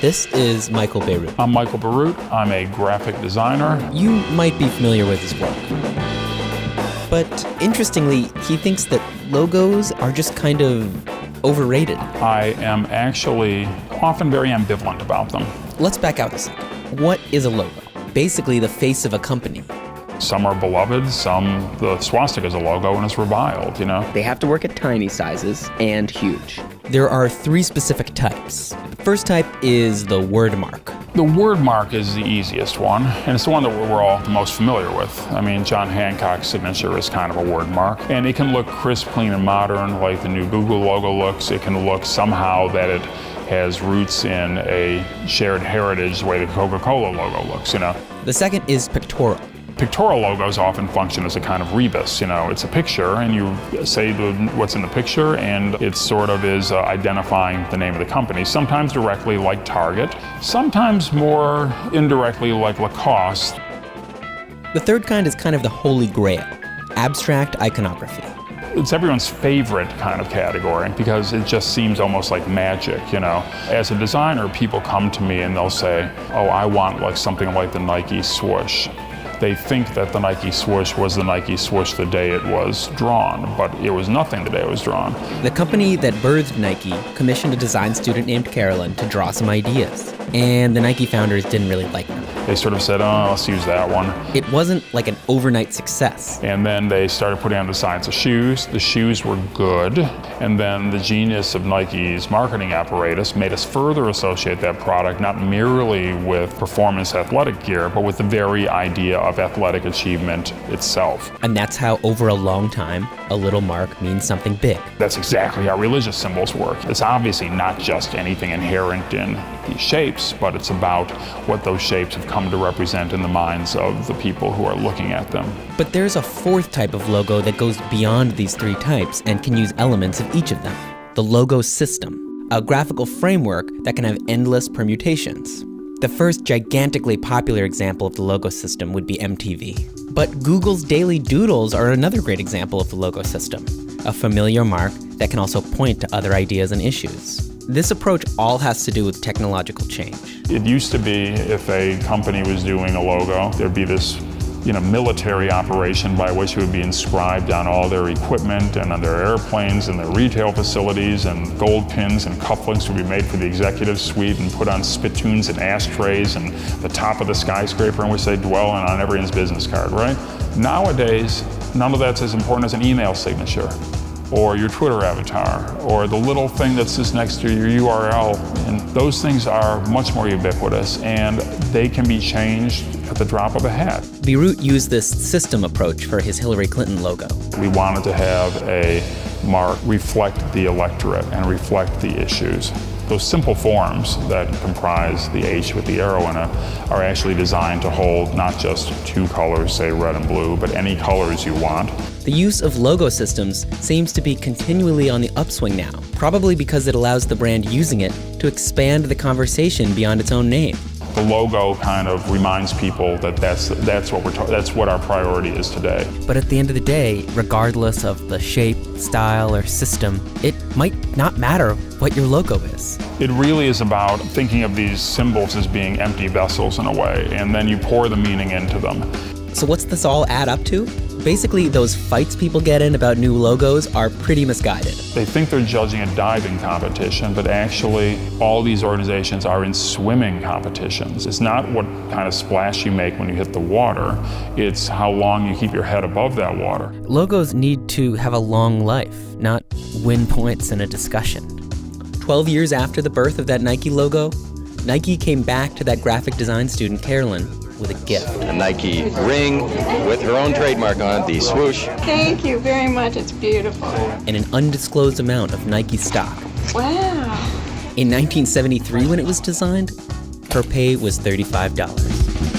This is Michael Beirut. I'm Michael Beirut. I'm a graphic designer. You might be familiar with his work. But interestingly, he thinks that logos are just kind of overrated. I am actually often very ambivalent about them. Let's back out a second. What is a logo? Basically the face of a company. Some are beloved, the swastika is a logo and it's reviled, you know? They have to work at tiny sizes and huge. There are 3 specific types. The first type is the word mark. The word mark is the easiest one, and it's the one that we're all the most familiar with. I mean, John Hancock's signature is kind of a word mark, and it can look crisp, clean, and modern like the new Google logo looks. It can look somehow that it has roots in a shared heritage the way the Coca-Cola logo looks, you know? The second is pictorial. Pictorial logos often function as a kind of rebus, you know, it's a picture and you say what's in the picture and it sort of is identifying the name of the company, sometimes directly like Target, sometimes more indirectly like Lacoste. The third kind is kind of the holy grail, abstract iconography. It's everyone's favorite kind of category because it just seems almost like magic, you know. As a designer, people come to me and they'll say, oh, I want like something like the Nike swoosh. They think that the Nike swoosh was the Nike swoosh the day it was drawn, but it was nothing the day it was drawn. The company that birthed Nike commissioned a design student named Carolyn to draw some ideas, and the Nike founders didn't really like them. They sort of said, oh, let's use that one. It wasn't like an overnight success. And then they started putting on the science of shoes. The shoes were good, and then the genius of Nike's marketing apparatus made us further associate that product not merely with performance athletic gear, but with the very idea of athletic achievement itself. And that's how, over a long time, a little mark means something big. That's exactly how religious symbols work. It's obviously not just anything inherent in these shapes, but it's about what those shapes have come to represent in the minds of the people who are looking at them. But there's a 4th type of logo that goes beyond these 3 types and can use elements of each of them. The logo system, a graphical framework that can have endless permutations. The first gigantically popular example of the logo system would be MTV. But Google's Daily Doodles are another great example of the logo system, a familiar mark that can also point to other ideas and issues. This approach all has to do with technological change. It used to be if a company was doing a logo, there'd be this military operation by which it would be inscribed on all their equipment and on their airplanes and their retail facilities, and gold pins and cufflinks would be made for the executive suite and put on spittoons and ashtrays and the top of the skyscraper in which they dwell and on everyone's business card, right? Nowadays, none of that's as important as an email signature or your Twitter avatar or the little thing that sits next to your URL. And those things are much more ubiquitous and they can be changed at the drop of a hat. Beirut used this system approach for his Hillary Clinton logo. We wanted to have a mark reflect the electorate and reflect the issues. Those simple forms that comprise the H with the arrow in it are actually designed to hold not just 2 colors, say red and blue, but any colors you want. The use of logo systems seems to be continually on the upswing now, probably because it allows the brand using it to expand the conversation beyond its own name. The logo kind of reminds people that that's what our priority is today. But at the end of the day, regardless of the shape, style, or system, it might not matter what your logo is. It really is about thinking of these symbols as being empty vessels in a way, and then you pour the meaning into them. So what's this all add up to? Basically, those fights people get in about new logos are pretty misguided. They think they're judging a diving competition, but actually all these organizations are in swimming competitions. It's not what kind of splash you make when you hit the water, it's how long you keep your head above that water. Logos need to have a long life, not win points in a discussion. 12 years after the birth of that Nike logo, Nike came back to that graphic design student, Carolyn, with a gift. A Nike ring with her own trademark on it, the swoosh. Thank you very much, it's beautiful. And an undisclosed amount of Nike stock. Wow. In 1973, when it was designed, her pay was $35.